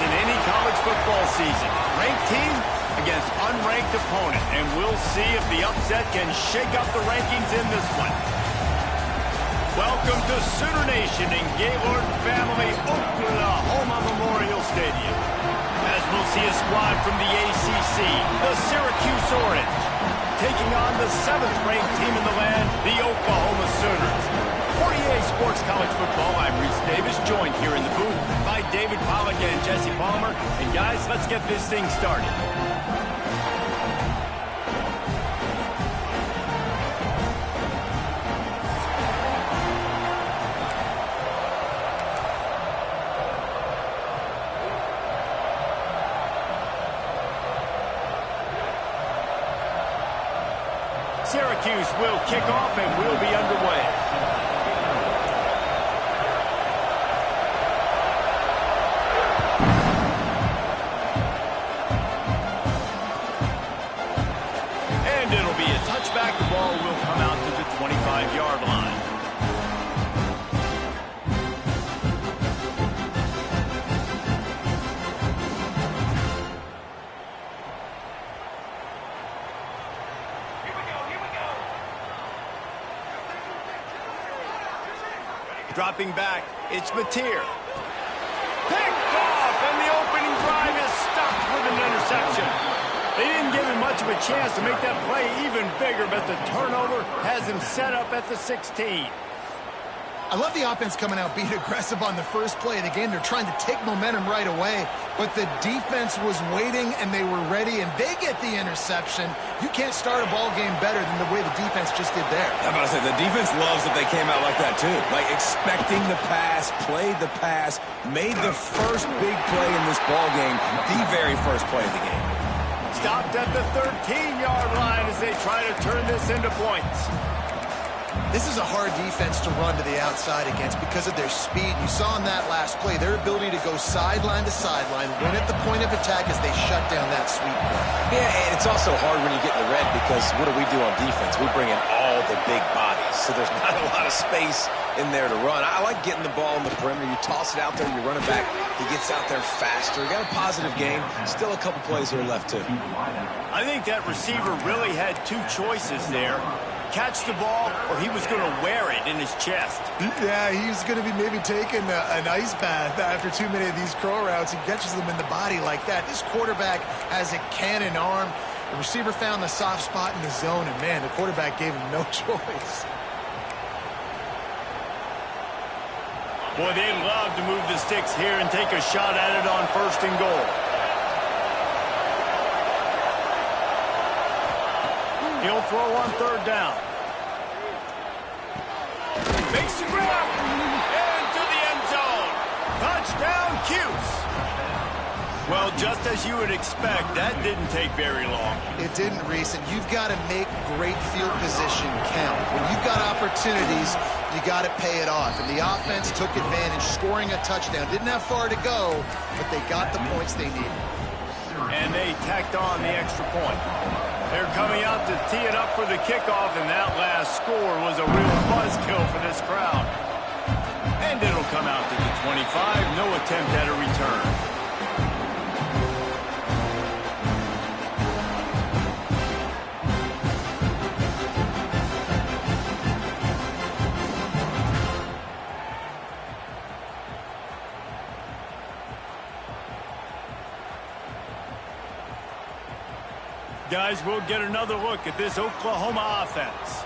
in any college football season. Ranked team against unranked opponent, and we'll see if the upset can shake up the rankings in this one. Welcome to Sooner Nation in Gaylord Family Oklahoma Memorial Stadium. As we'll see a squad from the ACC, the Syracuse Orange, taking on the 7th-ranked team in the land, the Oklahoma Sooners. For EA Sports College Football, I'm Reese Davis, joined here in the booth by David Pollack and Jesse Palmer. And guys, let's get this thing started. Syracuse will kick off and we'll be underway. And it'll be a touchback. The ball will come out to the 25-yard line. Dropping back, it's Mateer. Picked off, and the opening drive is stopped with an interception. They didn't give him much of a chance to make that play even bigger, but the turnover has him set up at the 16. I love the offense coming out being aggressive on the first play of the game. They're trying to take momentum right away, but the defense was waiting, and they were ready, and they get the interception. You can't start a ball game better than the way the defense just did there. I'm about to say, the defense loves that they came out like that, too. Like, expecting the pass, played the pass, made the first big play in this ball game, the very first play of the game. Stopped at the 13-yard line as they try to turn this into points. This is a hard defense to run to the outside against because of their speed. You saw in that last play their ability to go sideline to sideline, win at the point of attack as they shut down that sweep play. Yeah, and it's also hard when you get in the red because what do we do on defense? We bring in all the big bodies, so there's not a lot of space in there to run. I like getting the ball in the perimeter. You toss it out there, you run it back. He gets out there faster. Got a positive game. Still a couple plays here left, too. I think that receiver really had two choices there. Catch the ball, or he was going to wear it in his chest. Yeah, he's going to be maybe taking an ice bath after too many of these crow routes. He catches them in the body like that. This quarterback has a cannon arm. The receiver found the soft spot in the zone, and, man, the quarterback gave him no choice. Boy, they love to move the sticks here and take a shot at it on 1st and goal. He'll throw on 3rd down. Makes the grab. Into the end zone. Touchdown, Cuse. Well, just as you would expect, that didn't take very long. It didn't, Reese, and you've got to make great field position count. When you've got opportunities, you got to pay it off. And the offense took advantage, scoring a touchdown. Didn't have far to go, but they got the points they needed. And they tacked on the extra point. They're coming out to tee it up for the kickoff, and that last score was a real buzzkill for this crowd. And it'll come out to the 25. No attempt at a return. Guys, we'll get another look at this Oklahoma offense.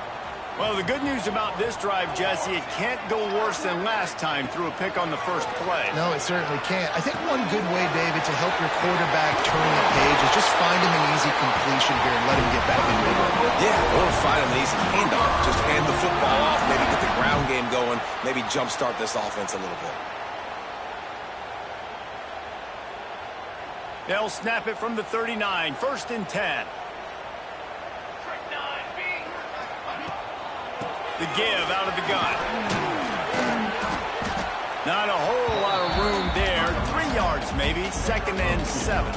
Well, the good news about this drive, Jesse, it can't go worse than last time through a pick on the first play. No, it certainly can't. I think one good way, David, to help your quarterback turn the page is just find him an easy completion here and let him get back into it. Yeah, or find him an easy handoff. Just hand the football off, maybe get the ground game going, maybe jumpstart this offense a little bit. They'll snap it from the 39, 1st and 10. The give out of the gun. Not a whole lot of room there. 3 yards maybe, 2nd and 7.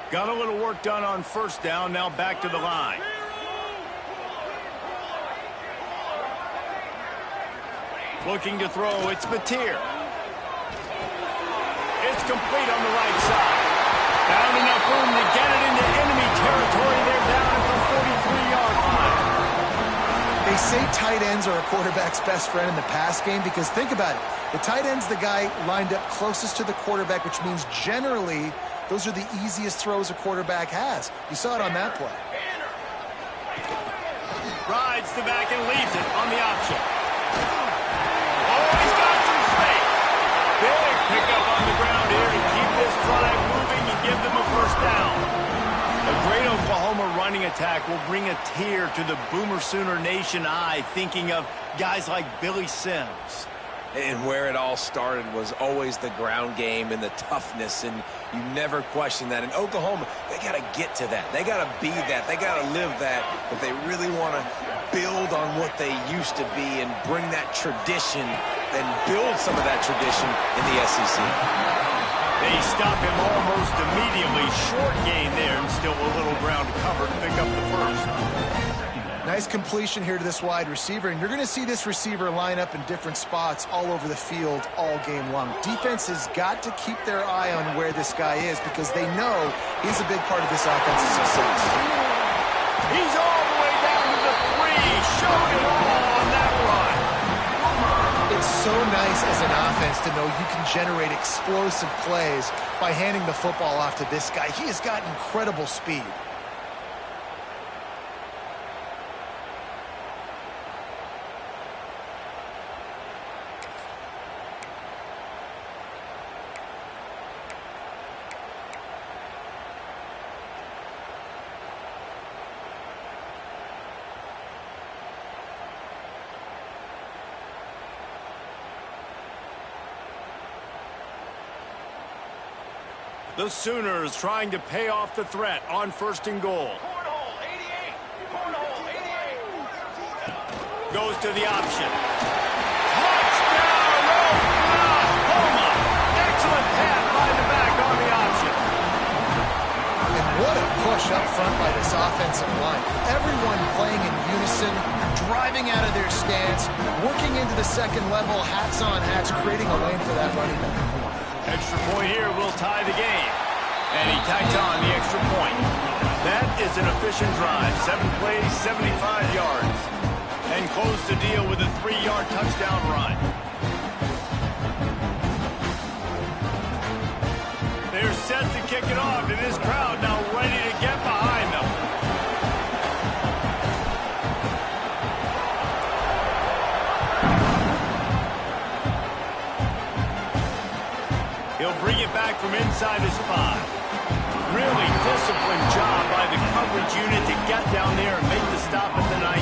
Got a little work done on first down, now back to the line. Looking to throw, it's Mateer. It's complete on the right side. Found enough room to get it into enemy territory. They're down at the 43-yard line. They say tight ends are a quarterback's best friend in the pass game because think about it. The tight end's the guy lined up closest to the quarterback, which means generally those are the easiest throws a quarterback has. You saw it on that play. Rides the back and leaves it on the option. Oh, he's got some space. Big pickup on the ground here to keep this drive moving and give them a first down. A great Oklahoma running attack will bring a tear to the Boomer Sooner Nation eye, thinking of guys like Billy Sims. And where it all started was always the ground game and the toughness, and you never question that. In Oklahoma, they got to get to that. They got to be that. They got to live that. But they really want to build on what they used to be and bring that tradition and build some of that tradition in the SEC. They stop him almost immediately. Short gain there and still a little ground to cover to pick up the first. Nice completion here to this wide receiver, and you're going to see this receiver line up in different spots all over the field all game long. Defense has got to keep their eye on where this guy is because they know he's a big part of this offense's success. He's all the way down to the 3. Showed it all on that run. It's so nice as an offense to know you can generate explosive plays by handing the football off to this guy. He has got incredible speed. The Sooners trying to pay off the threat on first and goal. Goes to the option. Touchdown, Oklahoma! Excellent pass by the back on the option. And what a push up front by this offensive line. Everyone playing in unison, driving out of their stance, working into the second level, hats on hats, creating a lane for that running back. Extra point here will tie the game. And he tacks on the extra point. That is an efficient drive. 7 plays, 75 yards. And close the deal with a 3-yard touchdown run. They're set to kick it off, and this crowd now ready to get behind them. He'll bring it back from inside his 5. Really disciplined job by the coverage unit to get down there and make the stop at the 19.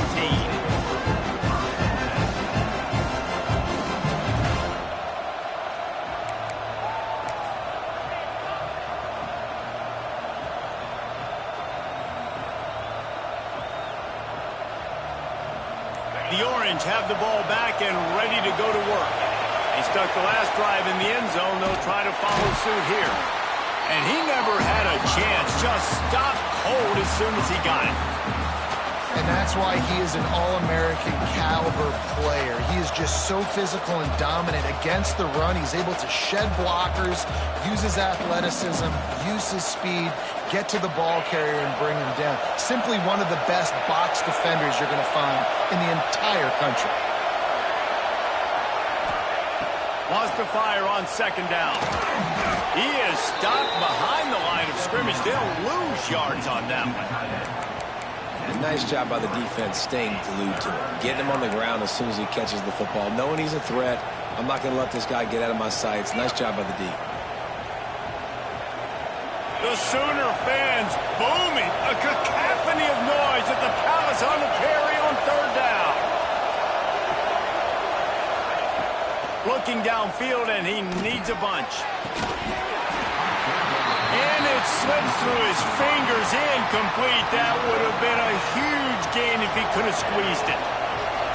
The Orange have the ball back and ready to go to work. He stuck the last drive in the end zone. They'll try to follow suit here. And he never had a chance. Just stopped cold as soon as he got it. And that's why he is an All-American caliber player. He is just so physical and dominant against the run. He's able to shed blockers, use his athleticism, use his speed, get to the ball carrier and bring him down. Simply one of the best box defenders you're going to find in the entire country. Lost to fire on second down. He is stopped behind the line of scrimmage. They'll lose yards on that one. And nice job by the defense staying glued to him. Getting him on the ground as soon as he catches the football. Knowing he's a threat, I'm not going to let this guy get out of my sights. Nice job by the D. The Sooner fans booming. A cacophony of noise at the Palace on the carry on third down. Looking downfield, and he needs a bunch. And it slips through his fingers, incomplete. That would have been a huge gain if he could have squeezed it.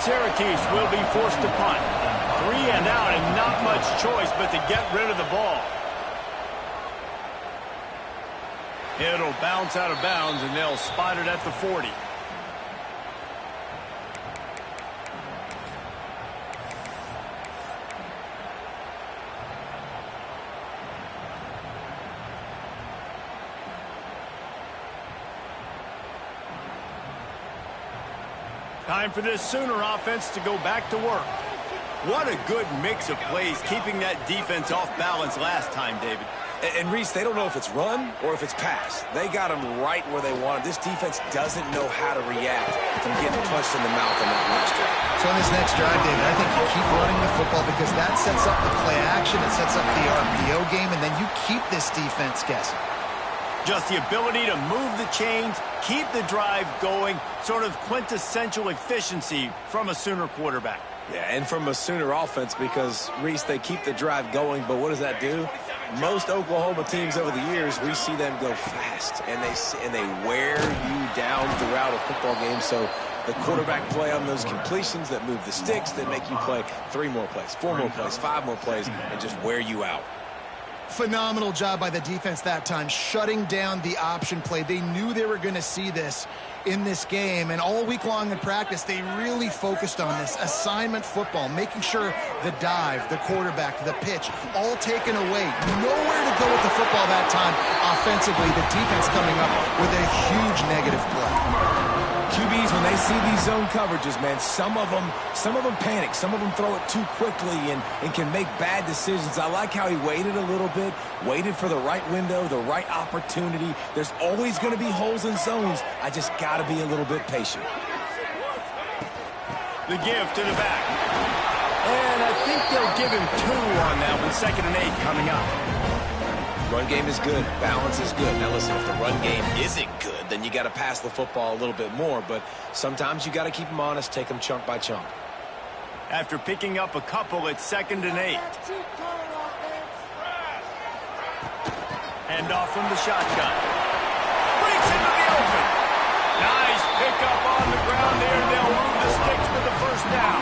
Syracuse will be forced to punt. 3 and out, and not much choice but to get rid of the ball. It'll bounce out of bounds, and they'll spot it at the 40. Time for this Sooner offense to go back to work. What a good mix of plays, keeping that defense off balance last time, David. And Reese, they don't know if it's run or if it's pass. They got them right where they want it. This defense doesn't know how to react from getting punched in the mouth on that last drive. So on this next drive, David, I think you keep running the football because that sets up the play action, it sets up the RPO game, and then you keep this defense guessing. Just the ability to move the chains, keep the drive going, sort of quintessential efficiency from a Sooner quarterback. Yeah, and from a Sooner offense because, Reese, they keep the drive going, but what does that do? Most Oklahoma teams over the years, we see them go fast, and they wear you down throughout a football game. So the quarterback play on those completions that move the sticks, that make you play 3 more plays, 4 more plays, 5 more plays, and just wear you out. Phenomenal job by the defense that time, shutting down the option play. They knew they were going to see this in this game, and all week long in practice, they really focused on this assignment football, making sure the dive, the quarterback, the pitch, all taken away. Nowhere to go with the football that time offensively. The defense coming up with a huge negative play. QBs, when they see these zone coverages, man, some of them panic. Some of them throw it too quickly and can make bad decisions. I like how he waited a little bit, waited for the right window, the right opportunity. There's always going to be holes in zones. I just got to be a little bit patient. The give to the back. And I think they'll give him 2 on that one. 2nd and 8 coming up. Run game is good. Balance is good. Now, listen, if the run game isn't good, then you got to pass the football a little bit more. But sometimes you got to keep them honest, take them chunk by chunk. After picking up a couple, it's 2nd and 8. Hand off from the shotgun. Breaks into the open. Nice pickup on the ground there. They'll move the sticks with the 1st down.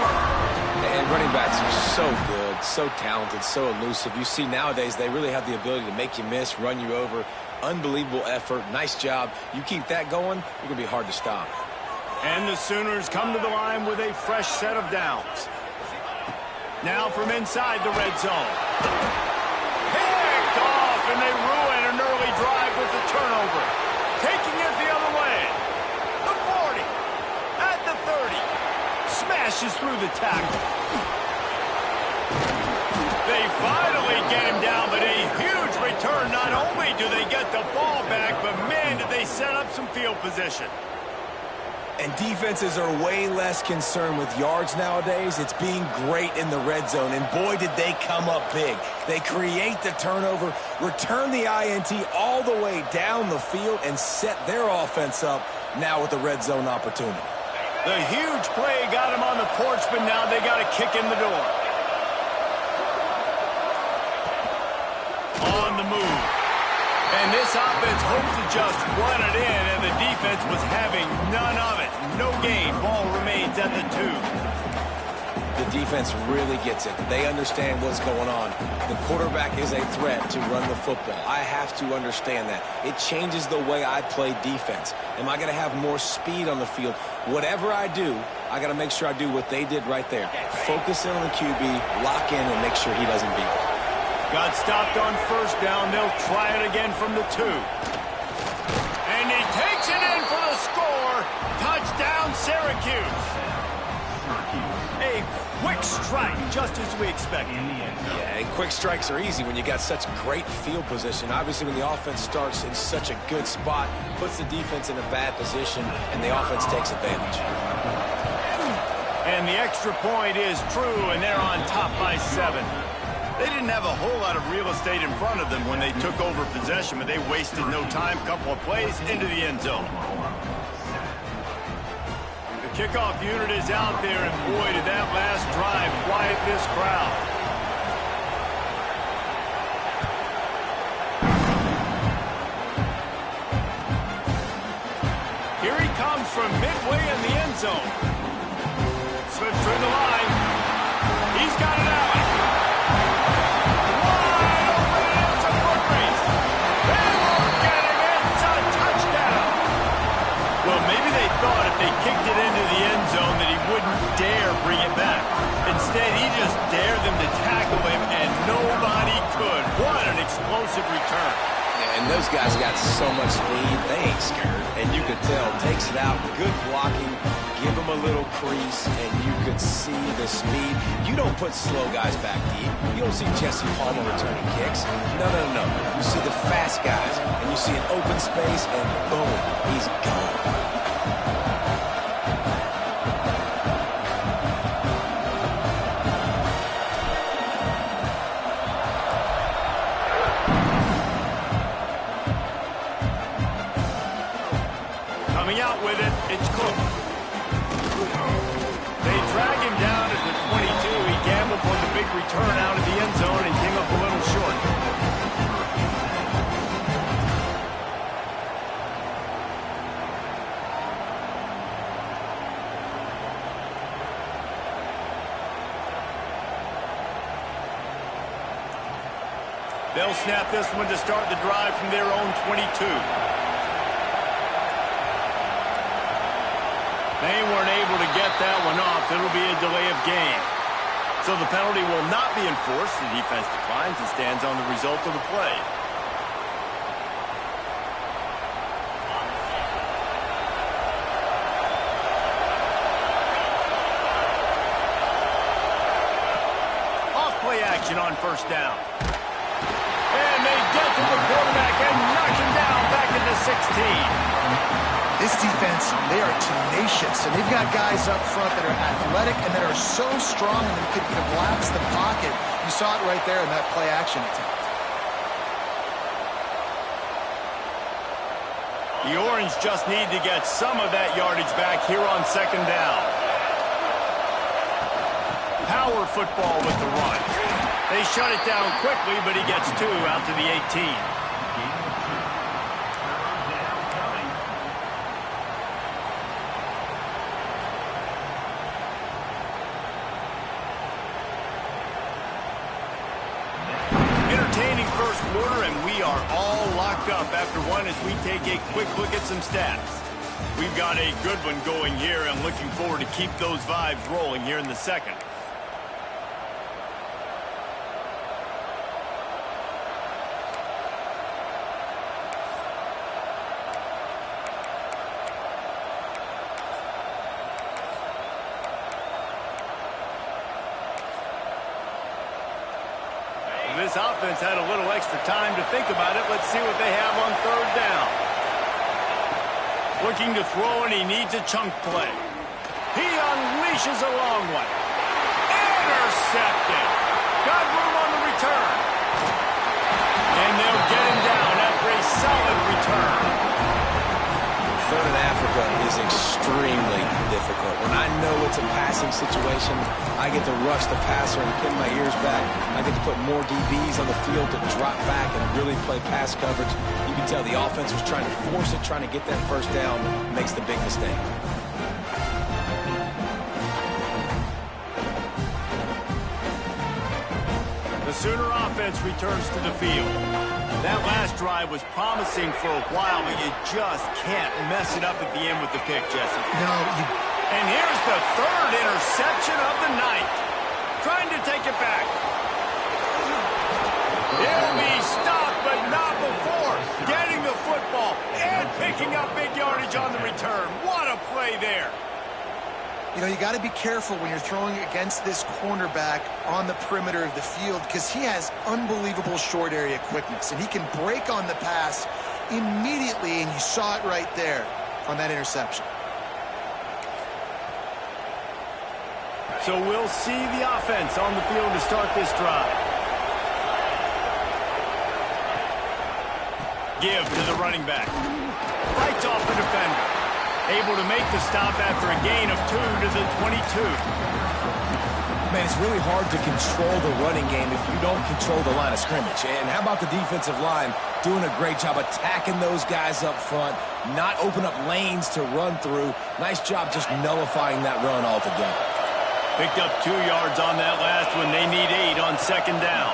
And running backs are so good, so talented, so elusive. You see nowadays they really have the ability to make you miss, run you over. Unbelievable effort. Nice job. You keep that going, you're going to be hard to stop. And the Sooners come to the line with a fresh set of downs. Now from inside the red zone. Picked off, and they ruin an early drive with the turnover. Taking it the other way. The 40. At the 30. Smashes through the tackle. They finally get him down, but a huge return. Not only do they get the ball back, but man, did they set up some field position. And defenses are way less concerned with yards nowadays. It's being great in the red zone, and boy, did they come up big. They create the turnover, return the INT all the way down the field, and set their offense up now with the red zone opportunity. The huge play got him on the porch, but now they got to kick in the door. On the move. And this offense hoped to just run it in, and the defense was having none of it. No gain. Ball remains at the 2. The defense really gets it. They understand what's going on. The quarterback is a threat to run the football. I have to understand that. It changes the way I play defense. Am I going to have more speed on the field? Whatever I do, I got to make sure I do what they did right there. Focus in on the QB, lock in, and make sure he doesn't beat me. Got stopped on 1st down. They'll try it again from the 2. And he takes it in for the score. Touchdown, Syracuse. A quick strike, just as we expected. Yeah, and quick strikes are easy when you got such great field position. Obviously, when the offense starts in such a good spot, puts the defense in a bad position, and the offense takes advantage. And the extra point is true, and they're on top by 7. They didn't have a whole lot of real estate in front of them when they took over possession, but they wasted no time. Couple of plays into the end zone. The kickoff unit is out there, and boy, did that last drive quiet this crowd. Here he comes from midway in the end zone. Slips through the line. He's got it out. Wide open, it's a foot race. They will get him inside thought if they kicked it into the end zone that he wouldn't dare bring it back. Instead, he just dared them to tackle him, and nobody could. What an explosive return. Yeah, and those guys got so much speed, they ain't scared. And you could tell, takes it out, good blocking, give him a little crease, and you could see the speed. You don't put slow guys back deep. You don't see Jesse Palmer returning kicks. No. You see the fast guys, and you see an open space, and boom, he's gone. Coming out with it, it's Cook. They drag him down at the 22. He gambled for the big return out of the end zone and came up a little short. They'll snap this one to start the drive from their own 22. They weren't able to get that one off. It'll be a delay of game. So the penalty will not be enforced. The defense declines and stands on the result of the play. Off-play action on first down. And they get to the quarterback and knock him down back into 16. This defense, they are tenacious, and they've got guys up front that are athletic and that are so strong and can collapse the pocket. You saw it right there in that play action attempt. The Orange just need to get some of that yardage back here on second down. Power football with the run. They shut it down quickly, but he gets 2 out to the 18. First quarter, and we are all locked up after one as we take a quick look at some stats. We've got a good one going here. I'm looking forward to keep those vibes rolling here in the second. This offense had a little extra time to think about it. Let's see what they have on third down. Looking to throw, and he needs a chunk play. He unleashes a long one. Intercepted. Got room on the return. And they'll get him down after a solid return. Third in Africa is extremely difficult. When I know it's a passing situation, I get to rush the passer and pin my ears back. I get to put more DBs on the field to drop back and really play pass coverage. You can tell the offense was trying to force it, trying to get that first down, makes the big mistake. The Sooner offense returns to the field. That last drive was promising for a while, but you just can't mess it up at the end with the pick, Jesse. No, And here's the third interception of the night. Trying to take it back. He'll be stopped, but not before getting the football and picking up big yardage on the return. What a play there. You know, you got to be careful when you're throwing against this cornerback on the perimeter of the field because he has unbelievable short area quickness, and he can break on the pass immediately, and you saw it right there on that interception. So we'll see the offense on the field to start this drive. Give to the running back. Fights off the defender. Able to make the stop after a gain of 2 to the 22. Man, it's really hard to control the running game if you don't control the line of scrimmage. And how about the defensive line doing a great job attacking those guys up front, not open up lanes to run through. Nice job just nullifying that run altogether. Picked up 2 yards on that last one. They need 8 on second down.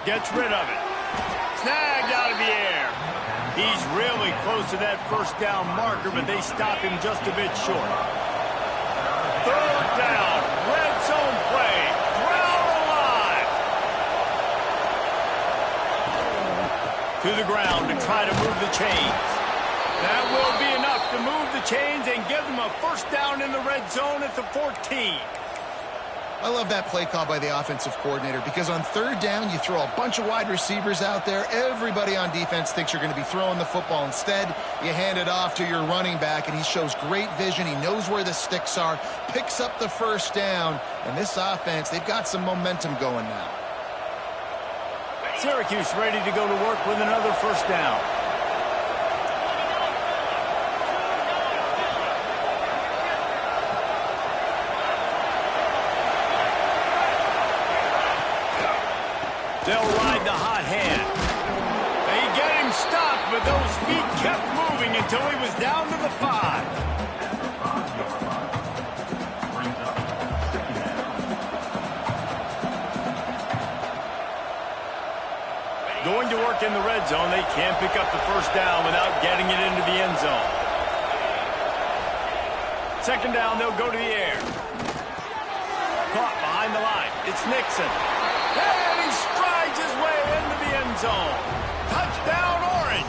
Gets rid of it. Snagged out of the air. He's really close to that first down marker, but they stop him just a bit short. Third down, red zone play, ground alive. To the ground to try to move the chains. That will be enough to move the chains and give them a first down in the red zone at the 14. I love that play call by the offensive coordinator because on third down, you throw a bunch of wide receivers out there. Everybody on defense thinks you're going to be throwing the football. Instead, you hand it off to your running back, and he shows great vision. He knows where the sticks are, picks up the first down, and this offense, they've got some momentum going now. Syracuse ready to go to work with another first down. They'll ride the hot hand. They get him stopped, but those feet kept moving until he was down to the 5. Going to work in the red zone, they can't pick up the first down without getting it into the end zone. Second down, they'll go to the air. Caught behind the line. It's Nixon. And he strides his way into the end zone. Touchdown, Orange.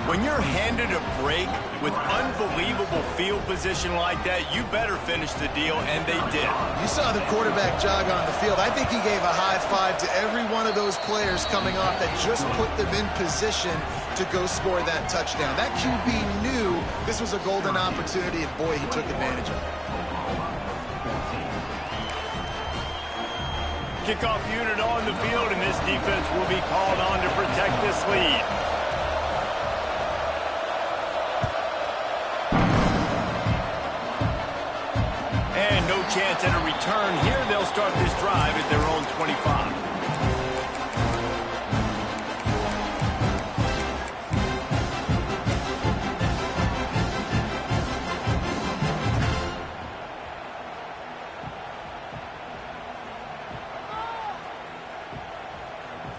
When you're handed a break with unbelievable field position like that, you better finish the deal, and they did. You saw the quarterback jog on the field. I think he gave a high five to every one of those players coming off that just put them in position to go score that touchdown. That QB knew this was a golden opportunity, and boy, he took advantage of it. Kickoff unit on the field, and this defense will be called on to protect this lead. And no chance at a return here. They'll start this drive at their own 25.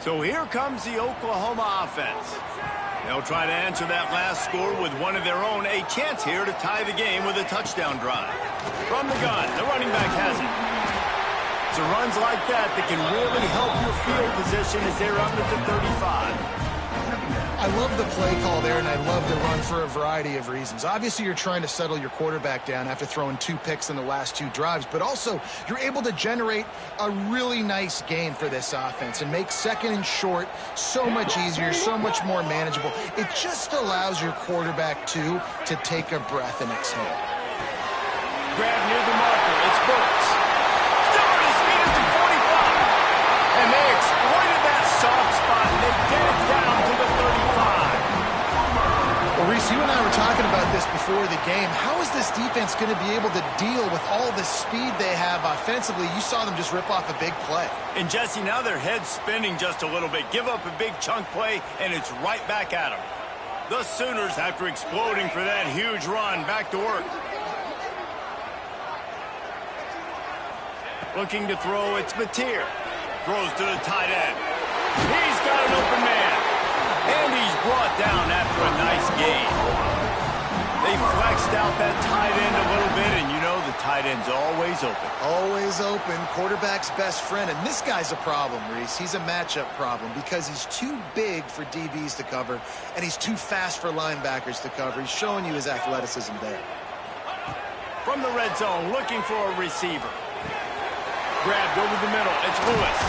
So here comes the Oklahoma offense. They'll try to answer that last score with one of their own. A chance here to tie the game with a touchdown drive. From the gun, the running back has it. It's runs like that that can really help your field position as they're up at the 35. I love the play call there, and I love the run for a variety of reasons. Obviously, you're trying to settle your quarterback down after throwing 2 picks in the last 2 drives, but also you're able to generate a really nice game for this offense and make second and short so much easier, so much more manageable. It just allows your quarterback, too, to take a breath and exhale. Grab near the marker. It's Burks. Still on his feet at the 45. And they exploited that soft spot, and they get it down to the 35. Well, Reese, you and I were talking about this before the game. How is this defense going to be able to deal with all the speed they have offensively? You saw them just rip off a big play. And, Jesse, now their head's spinning just a little bit. Give up a big chunk play, and it's right back at them. The Sooners, after exploding for that huge run, back to work. Looking to throw, it's Mateer. Throws to the tight end. He's got an open man. And he's brought down after a nice gain. They flexed out that tight end a little bit, and you know the tight end's always open. Always open, quarterback's best friend. And this guy's a problem, Reese. He's a matchup problem because he's too big for DBs to cover, and he's too fast for linebackers to cover. He's showing you his athleticism there. From the red zone, looking for a receiver. Grabbed over the middle. It's Lewis.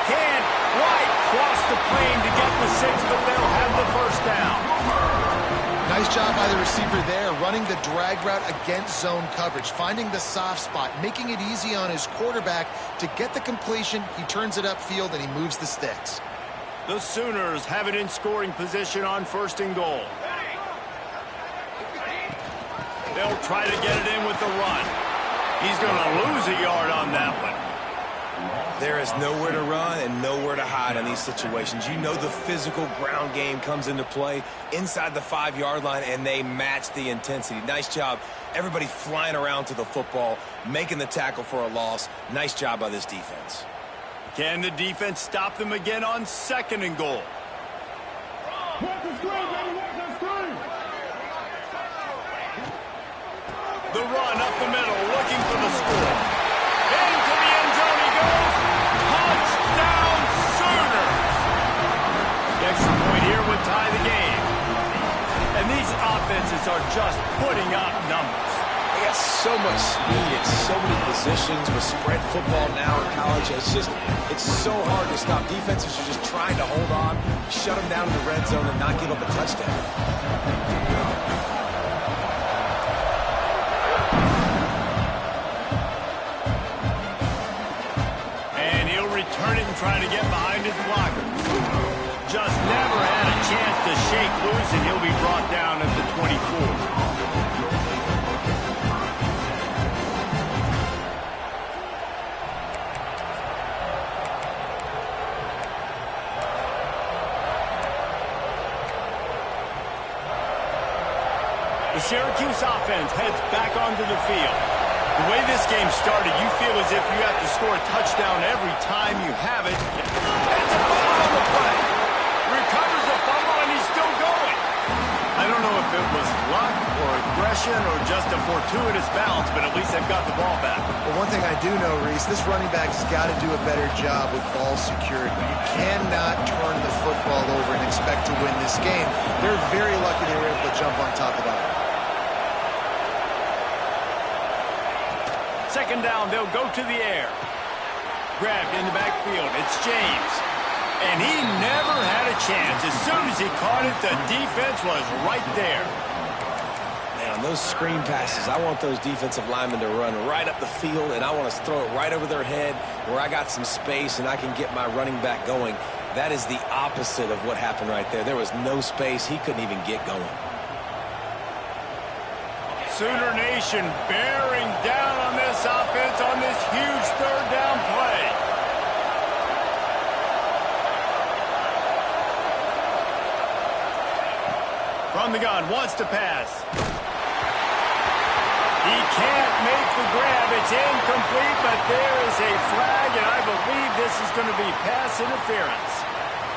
Can't quite cross the plane to get the 6, but they'll have the first down. Nice job by the receiver there, running the drag route against zone coverage, finding the soft spot, making it easy on his quarterback to get the completion. He turns it upfield, and he moves the sticks. The Sooners have it in scoring position on 1st and goal. They'll try to get it in with the run. He's going to lose a yard on that one. There is nowhere to run and nowhere to hide in these situations. You know the physical ground game comes into play inside the 5-yard line, and they match the intensity. Nice job. Everybody flying around to the football, making the tackle for a loss. Nice job by this defense. Can the defense stop them again on 2nd and goal? The run up the middle, looking for the score. Into the end zone he goes. Touchdown Sooners! The extra point here would tie the game. And these offenses are just putting up numbers. They got so much speed and so many positions with spread football now in college. It's so hard to stop. Defenses are just trying to hold on, shut them down in the red zone, and not give up a touchdown. And he'll return it and try to get behind his blocker. Just never had a chance to shake loose, and he'll be brought down at the 24. The Syracuse offense heads back onto the field. The way this game started, you feel as if you have to score a touchdown every time you have it. It's a fumble on the play. Recovers the fumble, and he's still going. I don't know if it was luck or aggression or just a fortuitous bounce, but at least they've got the ball back. Well, one thing I do know, Reese, this running back has got to do a better job with ball security. You cannot turn the football over and expect to win this game. They're very lucky they were able to jump on top of that. 2nd down, they'll go to the air. Grabbed in the backfield, it's James. And he never had a chance. As soon as he caught it, the defense was right there. Man, on those screen passes, I want those defensive linemen to run right up the field, and I want to throw it right over their head where I got some space and I can get my running back going. That is the opposite of what happened right there. There was no space. He couldn't even get going. Sooner Nation bearing down on this offense on this huge 3rd down play. From the gun, wants to pass. He can't make the grab. It's incomplete, but there is a flag, and I believe this is going to be pass interference.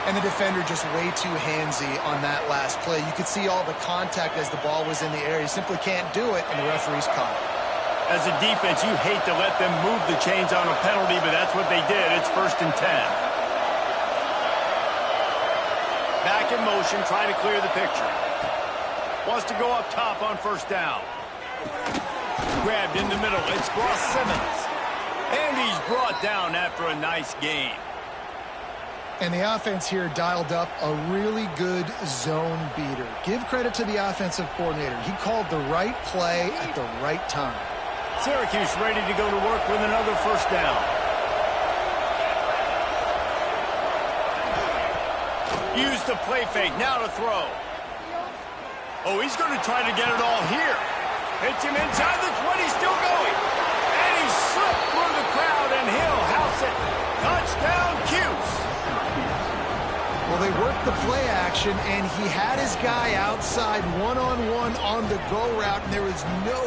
And the defender just way too handsy on that last play. You could see all the contact as the ball was in the air. He simply can't do it, and the referee's caught it. As a defense, you hate to let them move the chains on a penalty, but that's what they did. It's 1st and 10. Back in motion, trying to clear the picture. Wants to go up top on 1st down. Grabbed in the middle. It's Ross Simmons. And he's brought down after a nice game. And the offense here dialed up a really good zone beater. Give credit to the offensive coordinator. He called the right play at the right time. Syracuse ready to go to work with another 1st down. Use the play fake, now to throw. Oh, he's going to try to get it all here. Hits him inside the 20, still going. And he slipped through the crowd, and he'll house it. Touchdown, Cuse. Well, they worked the play action, and he had his guy outside one-on-one on the go route, and there was no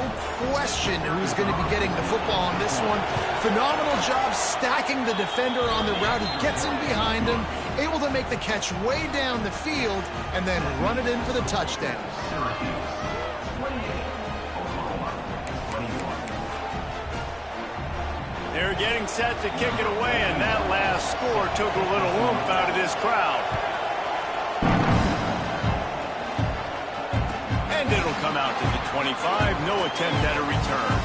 question who's going to be getting the football on this one. Phenomenal job stacking the defender on the route. He gets in behind him, able to make the catch way down the field, and then run it in for the touchdown. They're getting set to kick it away, and that last score took a little oomph out of this crowd. And it'll come out to the 25. No attempt at a return.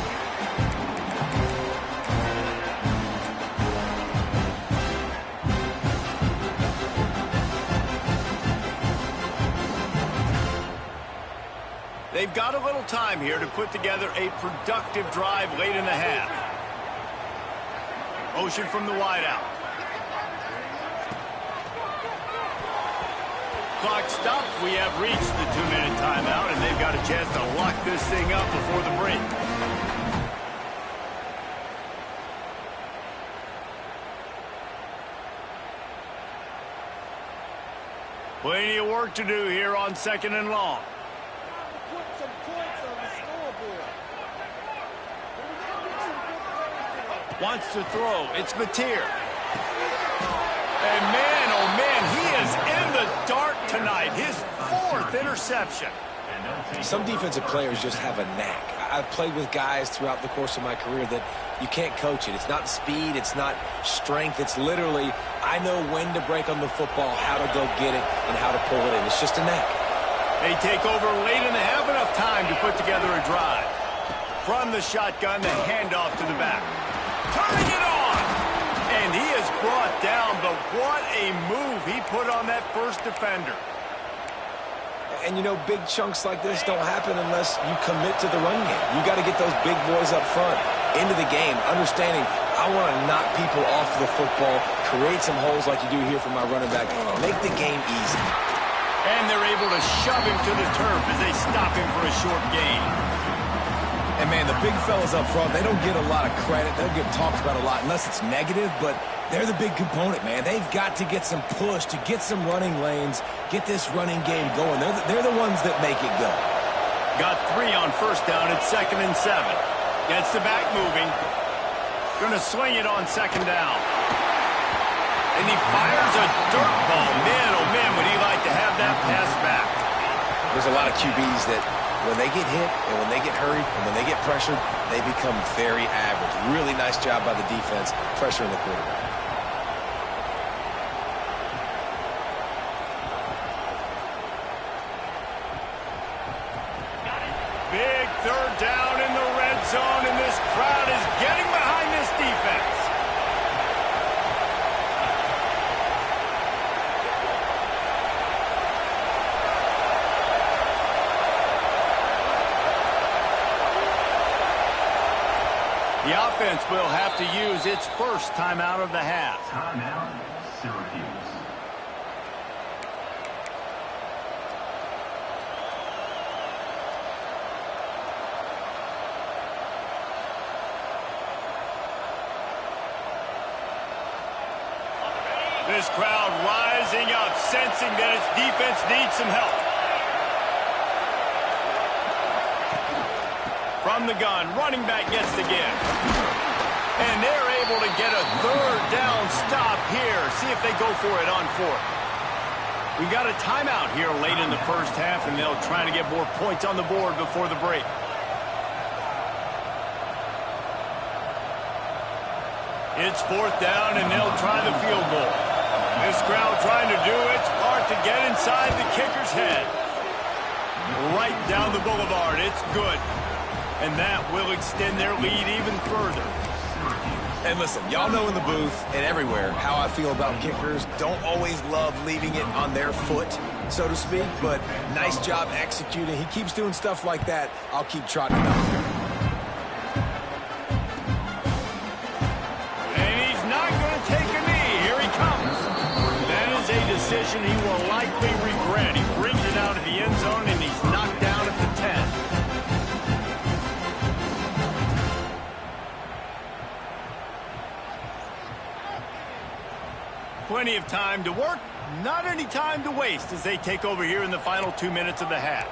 They've got a little time here to put together a productive drive late in the half. Motion from the wideout. Clock stops. We have reached the 2-minute timeout, and they've got a chance to lock this thing up before the break. Plenty of work to do here on 2nd and long. Put some points on the scoreboard. Wants to throw. It's Mateer. And man, oh man, he is in the dark tonight. His 4th interception. Some defensive players just have a knack. I've played with guys throughout the course of my career that you can't coach it. It's not speed. It's not strength. It's literally, I know when to break on the football, how to go get it, and how to pull it in. It's just a knack. They take over late and they have enough time to put together a drive. From the shotgun, the handoff to the back. Turning it on! And he is brought down, but what a move he put on that first defender. And, you know, big chunks like this don't happen unless you commit to the run game. You got to get those big boys up front into the game, understanding I want to knock people off the football, create some holes like you do here for my running back, make the game easy. And they're able to shove him to the turf as they stop him for a short gain. And, man, the big fellas up front, they don't get a lot of credit. They'll get talked about a lot unless it's negative, but they're the big component, man. They've got to get some push to get some running lanes, get this running game going. They're the ones that make it go. Got 3 on first down at 2nd and 7. Gets the back moving. Going to swing it on 2nd down. And he fires a dirt ball. Man, oh man, would he like to have that pass back. There's a lot of QBs that when they get hit and when they get hurried and when they get pressured, they become very average. Really nice job by the defense pressuring the quarterback. Big 3rd down in the red zone, and this crowd is getting behind this defense. The offense will have to use its first timeout of the half. Timeout, Syracuse. This crowd rising up, sensing that its defense needs some help. From the gun, running back gets the give. And they're able to get a 3rd down stop here. See if they go for it on 4th. We got a timeout here late in the first half, and they'll try to get more points on the board before the break. It's 4th down, and they'll try the field goal. This crowd trying to do its part to get inside the kicker's head. Right down the boulevard. It's good. And that will extend their lead even further. And listen, y'all know in the booth and everywhere how I feel about kickers. Don't always love leaving it on their foot, so to speak, but nice job executing. He keeps doing stuff like that. I'll keep trotting him out there. And he's not going to take a knee. Here he comes. That is a decision he will likely regret. He brings it out of the end zone, and he's knocked down at the 10. Plenty of time to work, not any time to waste as they take over here in the final 2 minutes of the half.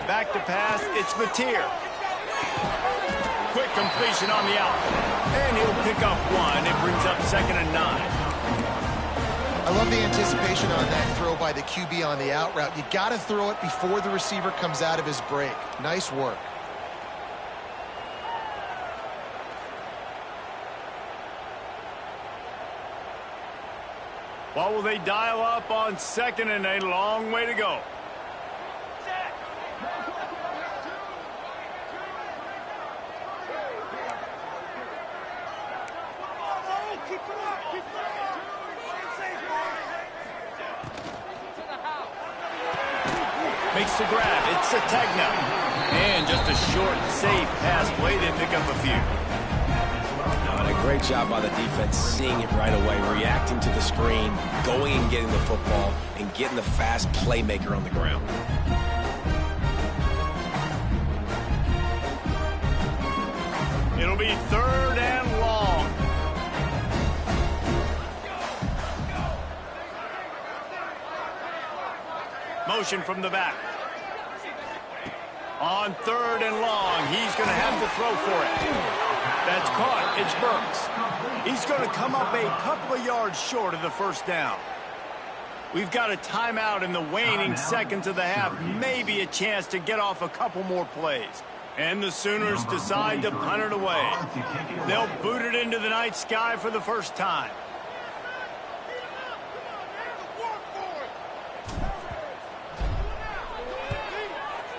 Back to pass, it's Mateer. Quick completion on the out. And he'll pick up 1. It brings up 2nd and 9. I love the anticipation on that throw by the QB on the out route. You got to throw it before the receiver comes out of his break. Nice work. What will they dial up on 2nd and a long way to go? Makes the grab. It's Sategna. And just a short, safe pass play. They pick up a few. And a great job by the defense, seeing it right away, reacting to the screen, going and getting the football, and getting the fast playmaker on the ground. It'll be 3rd and long. Motion from the back. On 3rd and long, he's going to have to throw for it. That's caught. It's Burks. He's going to come up a couple of yards short of the first down. We've got a timeout in the waning seconds of the half. Maybe a chance to get off a couple more plays. And the Sooners decide to punt it away. They'll boot it into the night sky for the first time.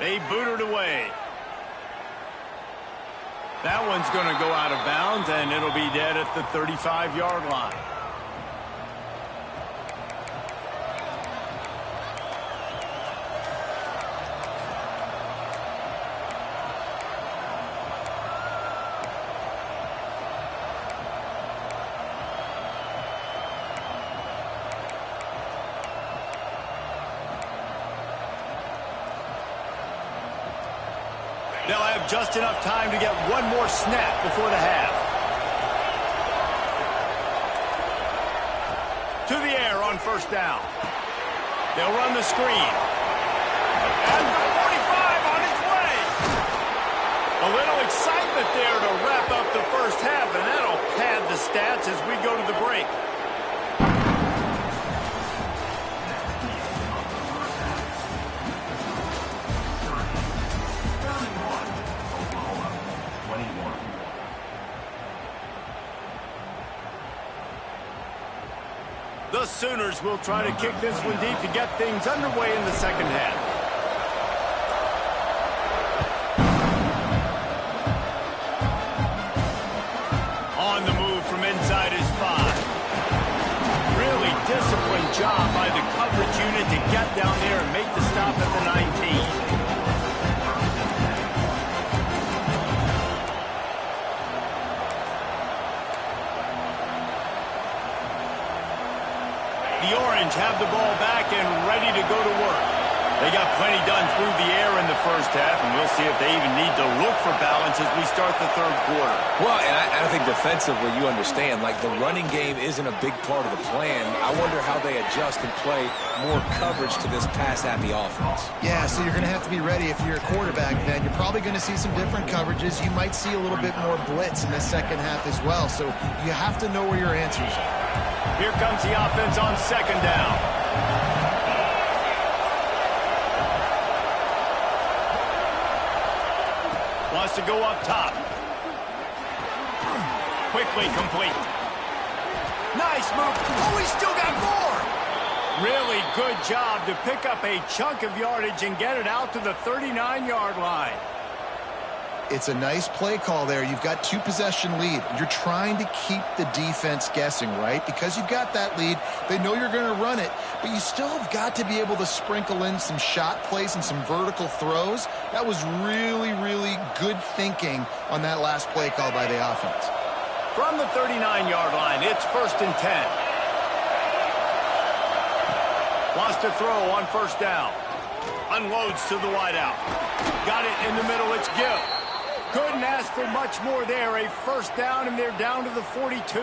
They boot it away. That one's going to go out of bounds, and it'll be dead at the 35-yard line. They'll have just enough time to get one more snap before the half. To the air on first down. They'll run the screen. And the 45 on its way. A little excitement there to wrap up the first half, and that'll pad the stats as we go to the break. The Sooners will try to kick this one deep to get things underway in the second half. On the move from inside his 5. Really disciplined job by the coverage unit to get down there and make the stop at the 19. The Orange have the ball back and ready to go to work. They got plenty done through the air in the first half, and we'll see if they even need to look for balance as we start the third quarter. Well, and I think defensively, you understand, like the running game isn't a big part of the plan. I wonder how they adjust and play more coverage to this pass-happy offense. Yeah, so you're going to have to be ready if you're a quarterback, then. You're probably going to see some different coverages. You might see a little bit more blitz in the second half as well, so you have to know where your answers are. Here comes the offense on second down. Wants to go up top. Quickly complete. Nice move. Oh, he's still got more. Really good job to pick up a chunk of yardage and get it out to the 39-yard line. It's a nice play call there. You've got 2-possession lead. You're trying to keep the defense guessing, right? Because you've got that lead, they know you're going to run it, but you still have got to be able to sprinkle in some shot plays and some vertical throws. That was really, really good thinking on that last play call by the offense. From the 39-yard line, it's 1st and 10. Wants to throw on first down. Unloads to the wideout. Got it in the middle. It's Gill. Couldn't ask for much more there. A first down, and they're down to the 42.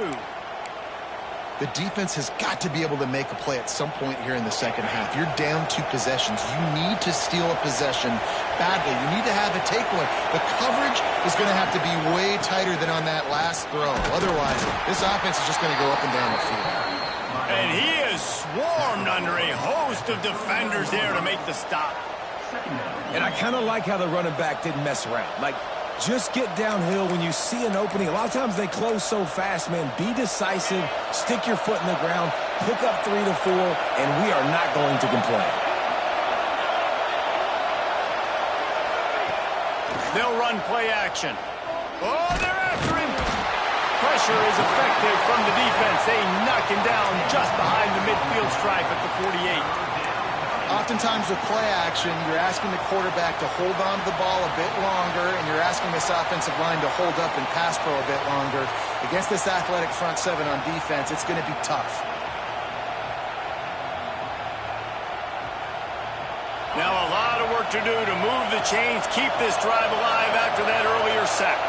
The defense has got to be able to make a play at some point here in the second half. You're down 2 possessions. You need to steal a possession badly. You need to have a takeaway. The coverage is going to have to be way tighter than on that last throw. Otherwise, this offense is just going to go up and down the field. And he is swarmed under a host of defenders there to make the stop. And I kind of like how the running back didn't mess around. Like, just get downhill when you see an opening. A lot of times they close so fast, man. Be decisive, stick your foot in the ground, pick up 3 to 4, and we are not going to complain. They'll run play action. Oh, they're after him. Pressure is effective from the defense. They knock him down just behind the midfield stripe at the 48. Oftentimes with play action, you're asking the quarterback to hold on to the ball a bit longer, and you're asking this offensive line to hold up and pass pro a bit longer. Against this athletic front 7 on defense, it's going to be tough. Now a lot of work to do to move the chains, keep this drive alive after that earlier sack.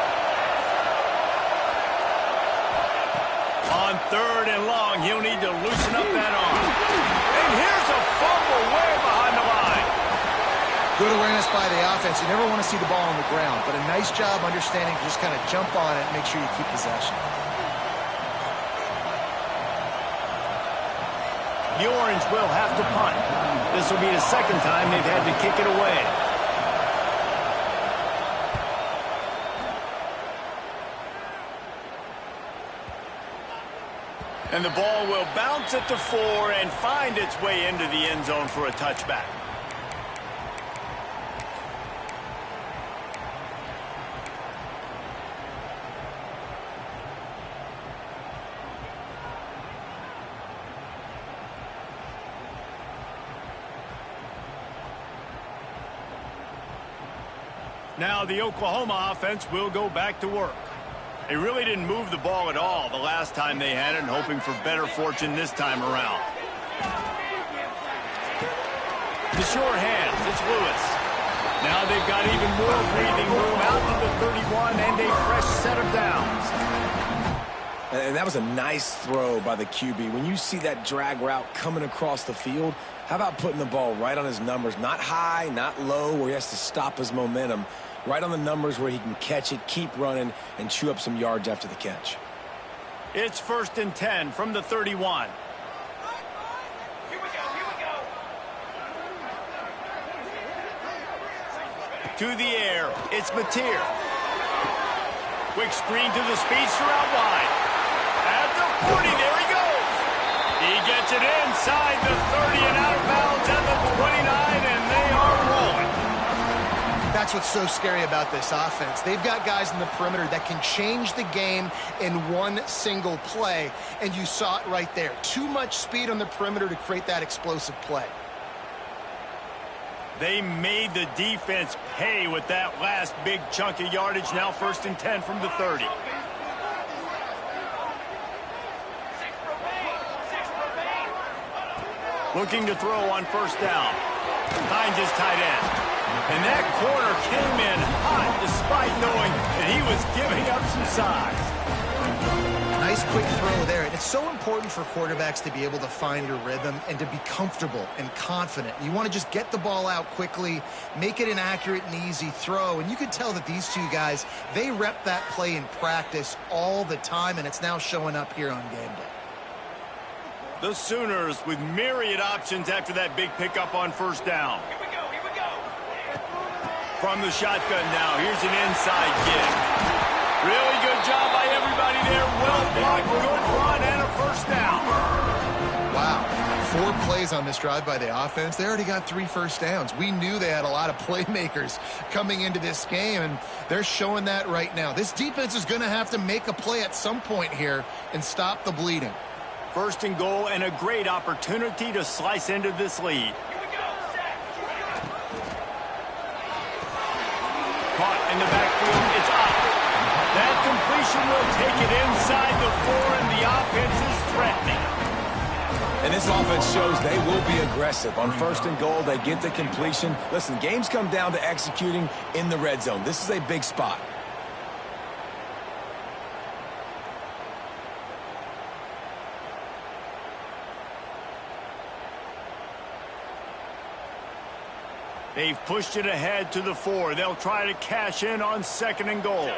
On 3rd and long, he'll need to loosen up that arm. And here's a fumble way behind the line. Good awareness by the offense. You never want to see the ball on the ground, but a nice job understanding to just kind of jump on it and make sure you keep possession. The Orange will have to punt. This will be the second time they've had to kick it away. And the ball will bounce at the 4 and find its way into the end zone for a touchback. Now the Oklahoma offense will go back to work. They really didn't move the ball at all the last time they had it, and hoping for better fortune this time around. The sure hands, it's Lewis. Now they've got even more breathing room out to the 31 and a fresh set of downs. And that was a nice throw by the QB. When you see that drag route coming across the field, how about putting the ball right on his numbers? Not high, not low, where he has to stop his momentum. Right on the numbers where he can catch it, keep running, and chew up some yards after the catch. It's 1st and 10 from the 31. Here we go. To the air, it's Mateer. Quick screen to the speedster out wide. At the 40, there he goes. He gets it inside the 30 and out of bounds at the 29, and they are rolling. That's what's so scary about this offense. They've got guys in the perimeter that can change the game in one single play, and you saw it right there. Too much speed on the perimeter to create that explosive play. They made the defense pay with that last big chunk of yardage. Now 1st and 10 from the 30. Looking to throw on 1st down. Finds his tight end. And that corner came in hot despite knowing that he was giving up some size. Nice quick throw there. And it's so important for quarterbacks to be able to find a rhythm and to be comfortable and confident. You want to just get the ball out quickly, make it an accurate and easy throw. And you can tell that these two guys, they rep that play in practice all the time, and it's now showing up here on game day. The Sooners with myriad options after that big pickup on 1st down. From the shotgun now, here's an inside kick. Really good job by everybody there. Well blocked, good run, and a 1st down. Wow. 4 plays on this drive by the offense. They already got 3 first downs. We knew they had a lot of playmakers coming into this game, and they're showing that right now. This defense is going to have to make a play at some point here and stop the bleeding. 1st and goal, and a great opportunity to slice into this lead. Caught in the backfield, it's up. That completion will take it inside the 4, and the offense is threatening. And this offense shows they will be aggressive. On 1st and goal, they get the completion. Listen, games come down to executing in the red zone. This is a big spot. They've pushed it ahead to the 4. They'll try to cash in on 2nd and goal.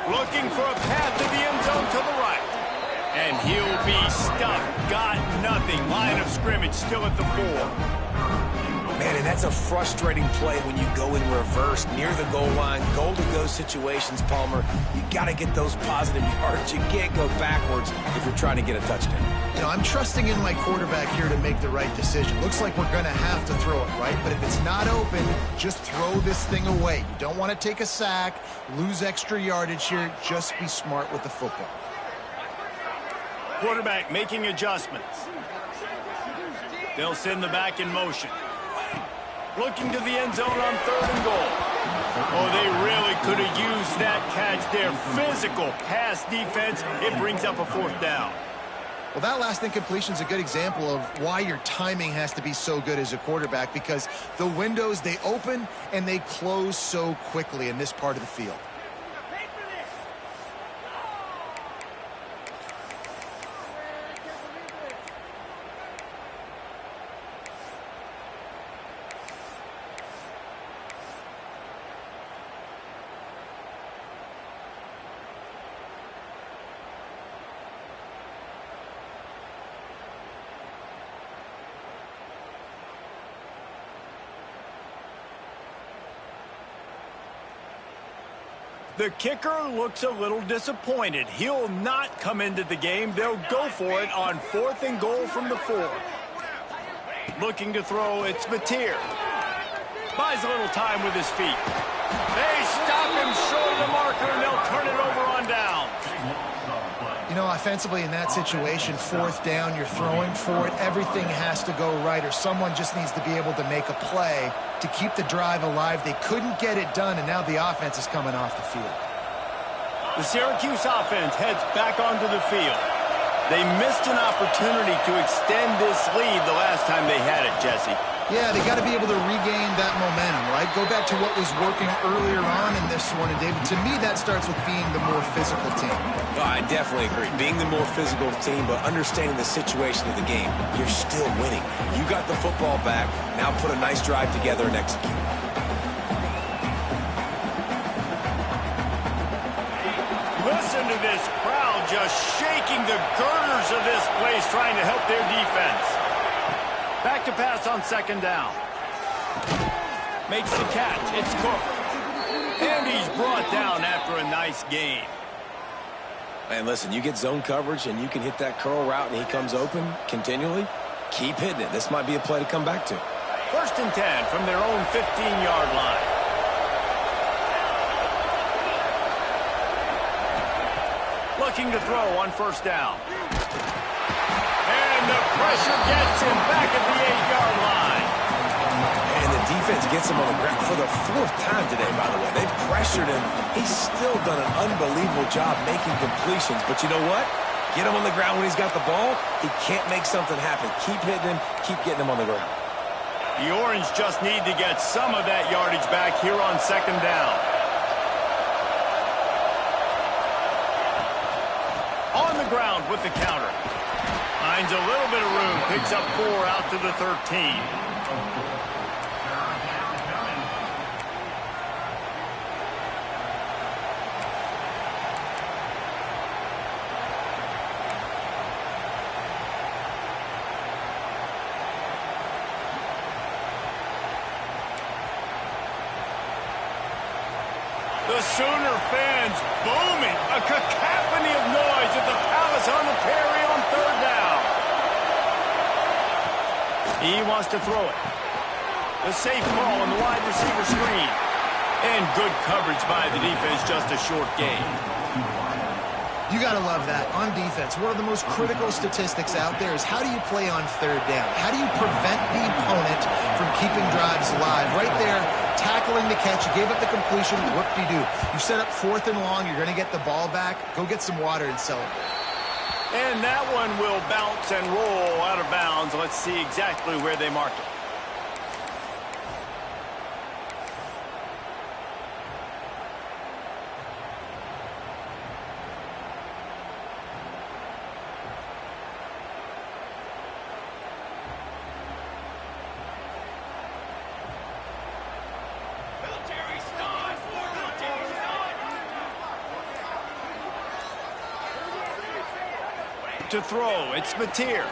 Looking for a path to the end zone to the right. And he'll be stuck. Got nothing. Line of scrimmage still at the 4. Man, and that's a frustrating play when you go in reverse near the goal line. Goal-to-go situations, Palmer. You got to get those positive yards. You can't go backwards if you're trying to get a touchdown. You know, I'm trusting in my quarterback here to make the right decision. Looks like we're going to have to throw it, right? But if it's not open, just throw this thing away. You don't want to take a sack, lose extra yardage here. Just be smart with the football. Quarterback making adjustments. They'll send the back in motion. Looking to the end zone on 3rd and goal. Oh, they really could have used that catch there. Physical pass defense. It brings up a 4th down. Well, that last incompletion is a good example of why your timing has to be so good as a quarterback, because the windows, they open and they close so quickly in this part of the field. The kicker looks a little disappointed. He'll not come into the game. They'll go for it on 4th and goal from the 4. Looking to throw, it's Mateer. Buys a little time with his feet. They stop him short of the marker, and they'll turn it over on down. You know, offensively in that situation, 4th down, you're throwing for it. Everything has to go right, or someone just needs to be able to make a play to keep the drive alive. They couldn't get it done, and now the offense is coming off the field. The Syracuse offense heads back onto the field. They missed an opportunity to extend this lead the last time they had it, Jesse. Yeah, they got to be able to regain that momentum, right? Go back to what was working earlier on in this one. And, David, to me, that starts with being the more physical team. Oh, I definitely agree. Being the more physical team, but understanding the situation of the game. You're still winning. You got the football back. Now put a nice drive together and execute. Listen to this crowd just shaking the girders of this place, trying to help their defense. Back to pass on 2nd down. Makes the catch. It's Cook. And he's brought down after a nice gain. Man, listen, you get zone coverage and you can hit that curl route and he comes open continually. Keep hitting it. This might be a play to come back to. 1st and 10 from their own 15-yard line. Looking to throw on 1st down. And the pressure gets him back at the 8-yard line. And the defense gets him on the ground for the 4th time today, by the way. They've pressured him. He's still done an unbelievable job making completions. But you know what? Get him on the ground when he's got the ball. He can't make something happen. Keep hitting him. Keep getting him on the ground. The Orange just need to get some of that yardage back here on 2nd down. On the ground with the counter. Finds a little bit of room. Picks up 4 out to the 13. The Sooner fans booming. A cacophony of noise at the Palace on the Prairie on 3rd down. He wants to throw it. The safe call on the wide receiver screen. And good coverage by the defense, just a short gain. You got to love that. On defense, one of the most critical statistics out there is how do you play on 3rd down? How do you prevent the opponent from keeping drives alive? Right there, tackling the catch. You gave up the completion. What do? You set up 4th and long. You're going to get the ball back. Go get some water and celebrate. And that one will bounce and roll out of bounds. Let's see exactly where they mark it. To throw, it's Mateer.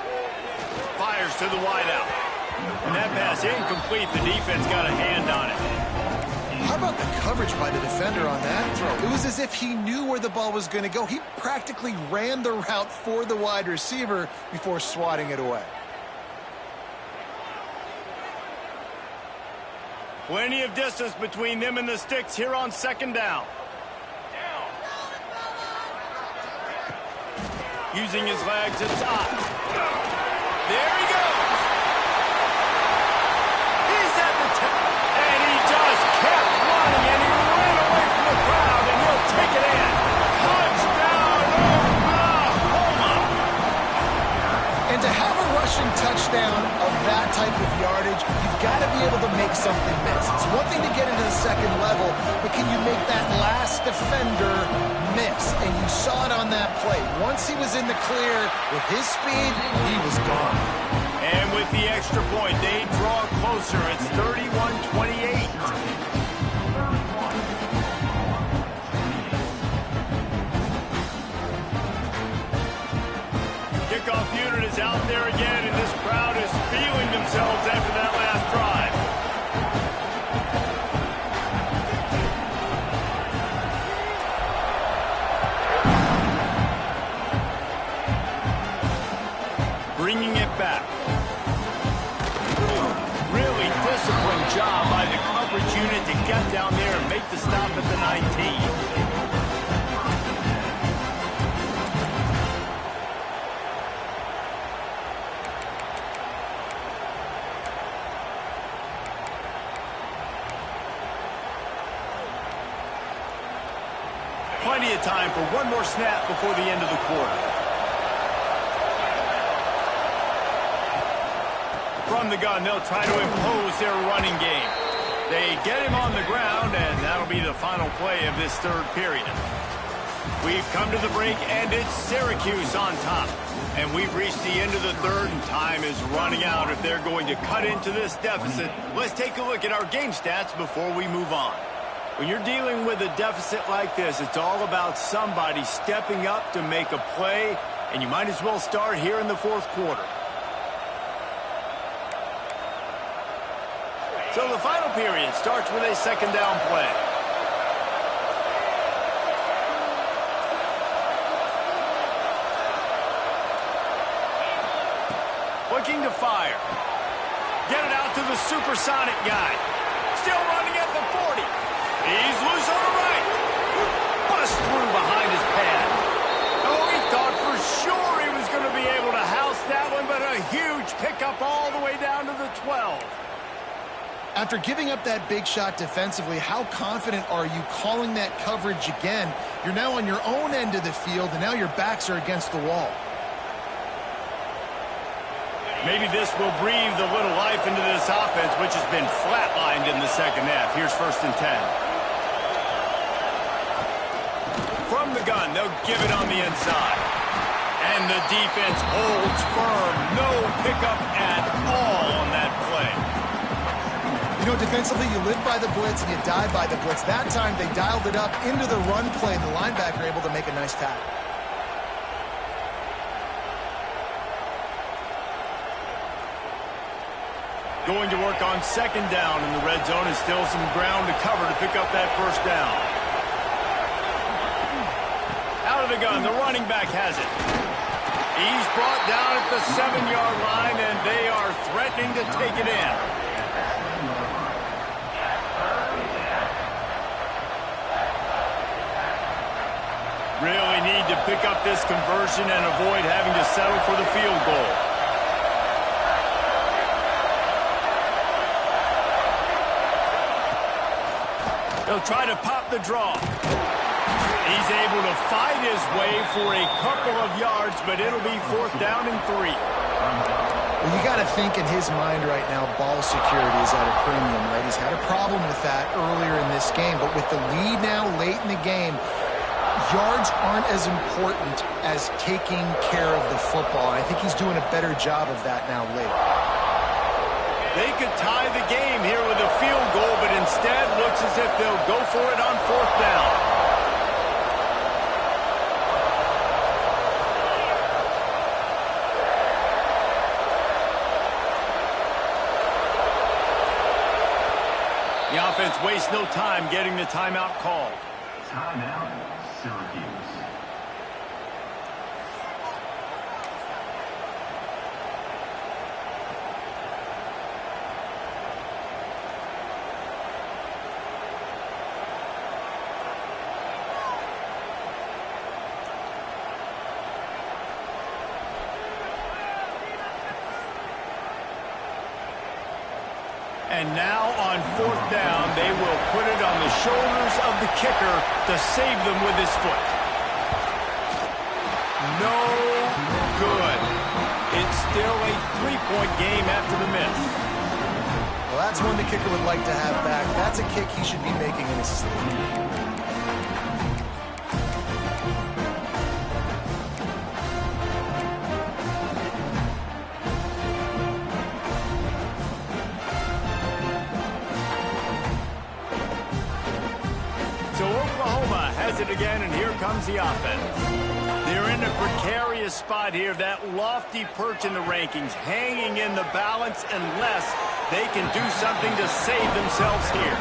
Fires to the wideout. And that pass incomplete. The defense got a hand on it. How about the coverage by the defender on that throw? It was as if he knew where the ball was going to go. He practically ran the route for the wide receiver before swatting it away. Plenty of distance between them and the sticks here on 2nd down. Using his legs at top. There he goes. He's at the top. And he just kept running, and he ran away from the crowd, and he'll take it in. Touchdown, Oklahoma. And to have a rushing touchdown of that type of yardage, you've got to be able to make something miss. It's one thing to get into the 2nd level, but can you make that last defender miss? And you saw it on that play. Once he was in the clear with his speed, he was gone. And with the extra point, they draw closer. It's 31-28. Kickoff unit is out there again, and this crowd is feeling themselves after that last drive. job by the coverage unit to get down there and make the stop at the 19. Plenty of time for one more snap before the end of the quarter. From the gun, they'll try to impose their running game. They get him on the ground, and that'll be the final play of this third period. We've come to the break, and it's Syracuse on top. And we've reached the end of the third, and time is running out if they're going to cut into this deficit. Let's take a look at our game stats before we move on. When you're dealing with a deficit like this, it's all about somebody stepping up to make a play, and you might as well start here in the fourth quarter. So the final period starts with a second down play. Looking to fire. Get it out to the supersonic guy. Still running at the 40. He's loose on the right. Bust through behind his pad. Oh, he thought for sure he was going to be able to house that one, but a huge pickup all the way down to the 12. After giving up that big shot defensively, how confident are you calling that coverage again? You're now on your own end of the field, and now your backs are against the wall. Maybe this will breathe a little life into this offense, which has been flatlined in the second half. Here's 1st and 10. From the gun, they'll give it on the inside. And the defense holds firm. No pickup at all on that play. You know, defensively, you live by the blitz and you die by the blitz. That time, they dialed it up into the run play, and the linebacker able to make a nice tackle. Going to work on second down in the red zone, and still some ground to cover to pick up that first down. Out of the gun, the running back has it. He's brought down at the 7-yard line, and they are threatening to take it in. Really need to pick up this conversion and avoid having to settle for the field goal. They'll try to pop the draw. He's able to fight his way for a couple of yards, but it'll be 4th down and 3. Well, you got to think in his mind right now, ball security is at a premium, right? He's had a problem with that earlier in this game, but with the lead now late in the game, yards aren't as important as taking care of the football. And I think he's doing a better job of that now late. They could tie the game here with a field goal, but instead looks as if they'll go for it on 4th down. The offense wastes no time getting the timeout called. Timeout, Syracuse. And now on 4th down, they will put it on the shoulders of the kicker to save them with his foot. No good. It's still a 3-point game after the miss. Well, that's one the kicker would like to have back. That's a kick he should be making in his sleep. It again, and here comes the offense. They're in a precarious spot here, that lofty perch in the rankings, hanging in the balance unless they can do something to save themselves here.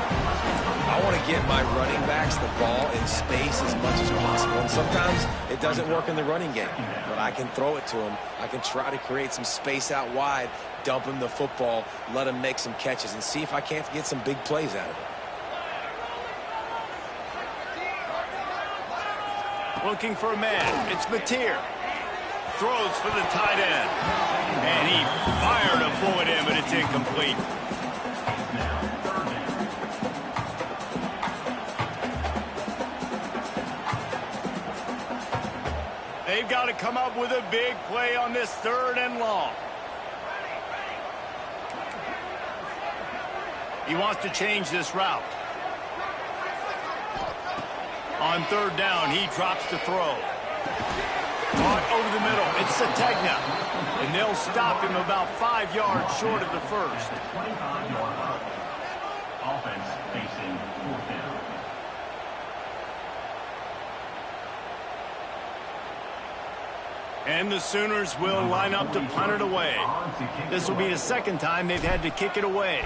I want to get my running backs the ball in space as much as possible, and sometimes it doesn't work in the running game, but I can throw it to them. I can try to create some space out wide, dump him the football, let him make some catches, and see if I can't get some big plays out of it. Looking for a man. It's Mateer. Throws for the tight end. And he fired a bullet in, but it's incomplete. They've got to come up with a big play on this 3rd and long. He wants to change this route. On 3rd down, he drops to throw. Caught over the middle. It's Sategna. And they'll stop him about 5 yards short of the first. 25-yard line. Offense facing 4th down. And the Sooners will line up to punt it away. This will be the 2nd time they've had to kick it away.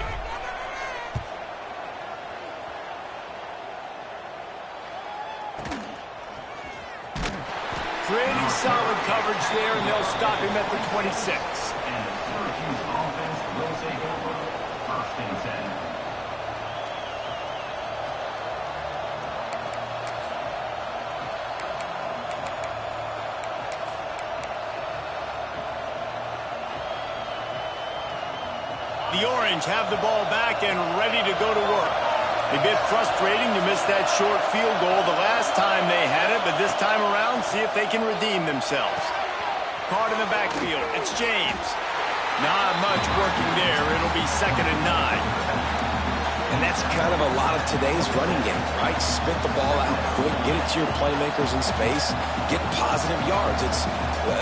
Pretty solid coverage there, and they'll stop him at the 26. And the Syracuse offense will take over. 1st and 10. The Orange have the ball back and ready to go to work. A bit frustrating to miss that short field goal the last time they had it, but this time around, see if they can redeem themselves. Caught in the backfield. It's James. Not much working there. It'll be 2nd and 9. And that's kind of a lot of today's running game, right? Spit the ball out quick, get it to your playmakers in space, get positive yards. It's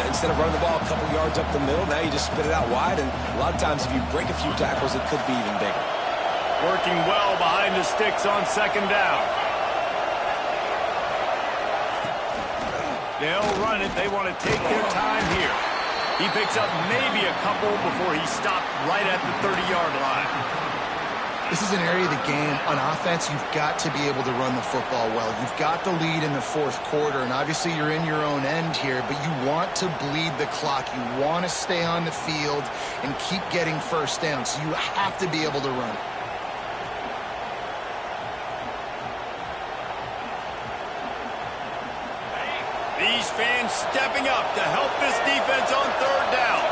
instead of running the ball a couple yards up the middle, now you just spit it out wide, and a lot of times if you break a few tackles, it could be even bigger. Working well behind the sticks on 2nd down. They'll run it. They want to take their time here. He picks up maybe a couple before he stopped right at the 30-yard line. This is an area of the game. On offense, you've got to be able to run the football well. You've got the lead in the 4th quarter, and obviously you're in your own end here, but you want to bleed the clock. You want to stay on the field and keep getting 1st down, so you have to be able to run it. These fans stepping up to help this defense on 3rd down.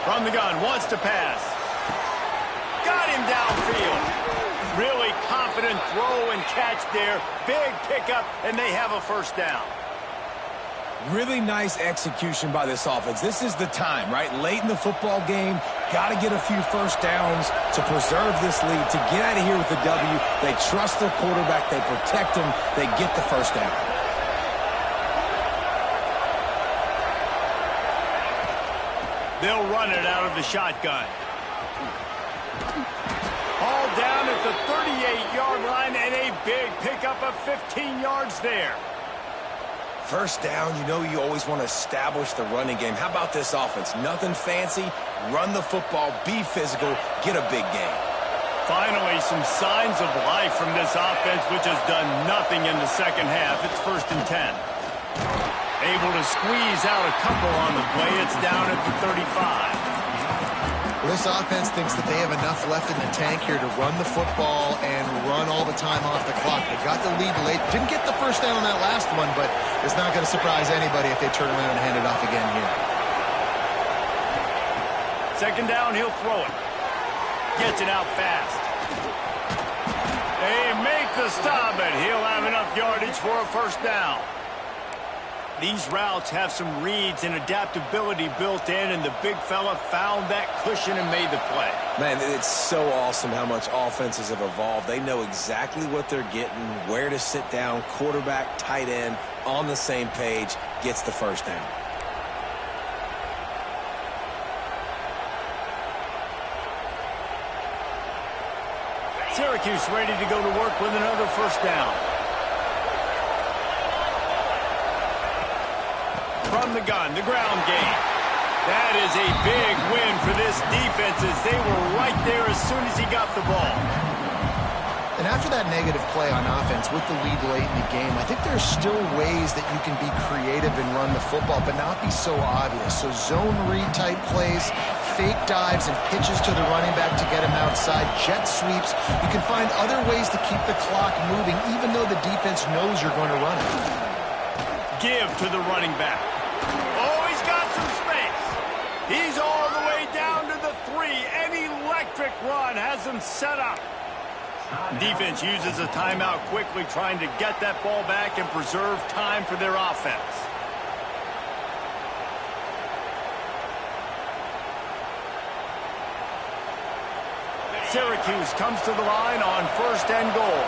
From the gun, wants to pass. Got him downfield. Really confident throw and catch there. Big pickup, and they have a 1st down. Really nice execution by this offense. This is the time, right? Late in the football game, got to get a few 1st downs to preserve this lead, to get out of here with the W. They trust their quarterback. They protect him. They get the 1st down. They'll run it out of the shotgun. All down at the 38-yard line, and a big pickup of 15 yards there. 1st down, you know you always want to establish the running game. How about this offense? Nothing fancy. Run the football, be physical, get a big gain. Finally, some signs of life from this offense, which has done nothing in the 2nd half. It's 1st and 10. Able to squeeze out a couple on the play. It's down at the 35. Well, this offense thinks that they have enough left in the tank here to run the football and run all the time off the clock. They got the lead late. Didn't get the 1st down on that last one, but it's not going to surprise anybody if they turn around and hand it off again here. 2nd down, he'll throw it. Gets it out fast. They make the stop, and he'll have enough yardage for a 1st down. These routes have some reads and adaptability built in, and the big fella found that cushion and made the play. Man, it's so awesome how much offenses have evolved. They know exactly what they're getting, where to sit down, quarterback, tight end, on the same page, gets the 1st down. Syracuse ready to go to work with another 1st down. From the gun, the ground game. That is a big win for this defense as they were right there as soon as he got the ball. And after that negative play on offense with the lead late in the game, I think there's still ways that you can be creative and run the football, but not be so obvious. So zone read type plays, fake dives and pitches to the running back to get him outside, jet sweeps. You can find other ways to keep the clock moving, even though the defense knows you're going to run it. Give to the running back. Oh, he's got some space. He's all the way down to the 3. An electric run has him set up. Defense uses a timeout quickly, trying to get that ball back and preserve time for their offense. Syracuse comes to the line on 1st and goal.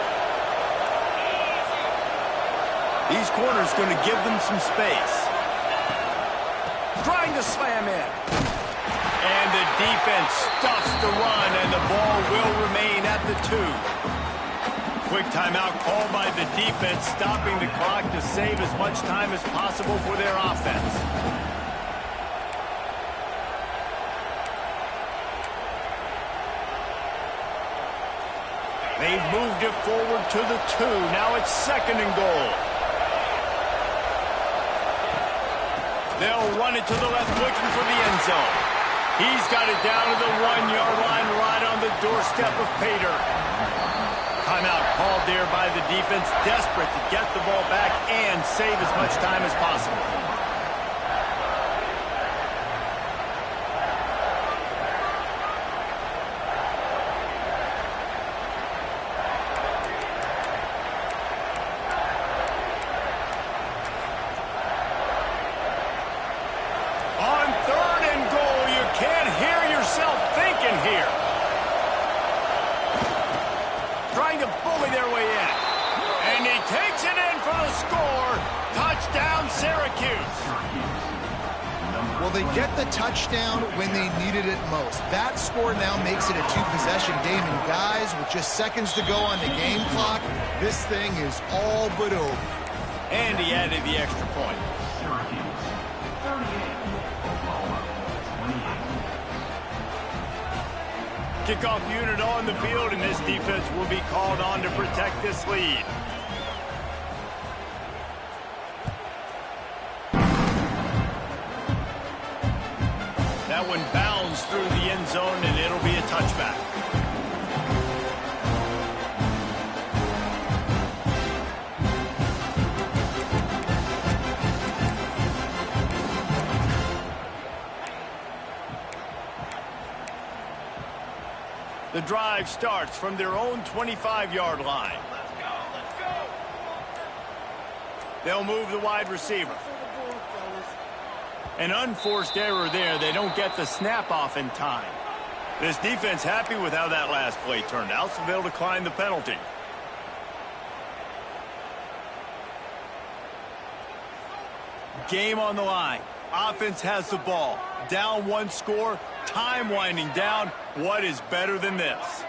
These corners going to give them some space. Trying to slam in. And the defense stuffs the run, and the ball will remain at the 2. Quick timeout called by the defense, stopping the clock to save as much time as possible for their offense. They've moved it forward to the 2. Now it's 2nd and goal. They'll run it to the left, looking for the end zone. He's got it down to the 1-yard line, right on the doorstep of Pater. Timeout called there by the defense, desperate to get the ball back and save as much time as possible. On 3rd and goal, you can't hear yourself thinking here. Trying to bully their way in. And he takes it in for the score. Touchdown, Syracuse. Well, they get the touchdown when they needed it most. That score now makes it a 2-possession game. And guys, with just seconds to go on the game clock, this thing is all but over. And he added the extra point. Syracuse, 38. Oklahoma, 28. Kickoff unit on the field, and this defense will be called on to protect this lead. That one bounds through the end zone, and it'll be a touchback. The drive starts from their own 25-yard line. They'll move the wide receiver. An unforced error there. They don't get the snap off in time. This defense happy with how that last play turned out, so they'll decline the penalty. Game on the line. Offense has the ball. Down 1 score. Time winding down. What is better than this?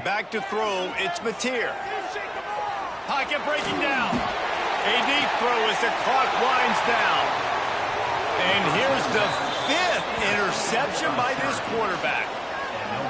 Back to throw. It's Mateer. Pocket breaking down. A deep throw as the clock winds down. And here's the 5th interception by this quarterback.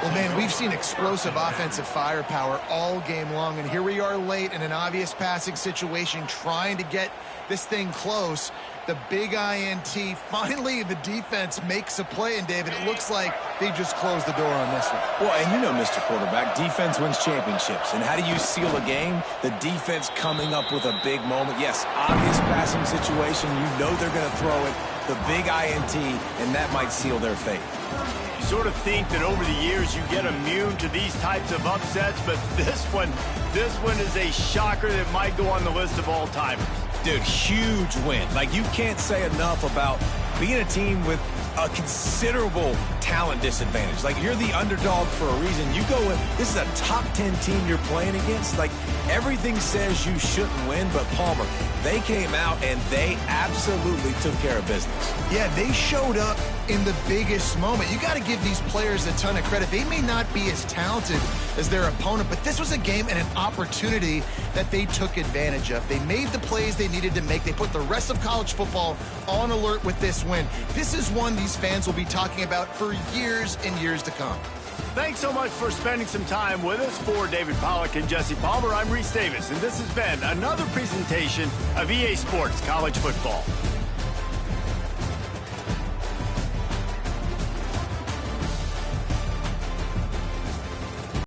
Well, man, we've seen explosive offensive firepower all game long, and here we are late in an obvious passing situation trying to get this thing close. The big INT. Finally, the defense makes a play, and David, it looks like they just closed the door on this one. Well, and you know, Mr. Quarterback, defense wins championships. And how do you seal a game? The defense coming up with a big moment. Yes, obvious passing situation. You know they're going to throw it. The big INT, and that might seal their fate. You sort of think that over the years you get immune to these types of upsets, but this one is a shocker that might go on the list of all-timers. Dude, huge win. Like, you can't say enough about being a team with a considerable talent disadvantage. Like, you're the underdog for a reason. You go with, this is a top 10 team you're playing against. Like, everything says you shouldn't win, but Palmer, they came out and they absolutely took care of business. Yeah, they showed up in the biggest moment. You got to give these players a ton of credit. They may not be as talented as their opponent, but this was a game and an opportunity that they took advantage of. They made the plays they needed to make. They put the rest of college football on alert with this win. This is one these fans will be talking about for years and years to come. Thanks so much for spending some time with us. For David Pollack and Jesse Palmer, I'm Reese Davis, and this has been another presentation of EA Sports College Football.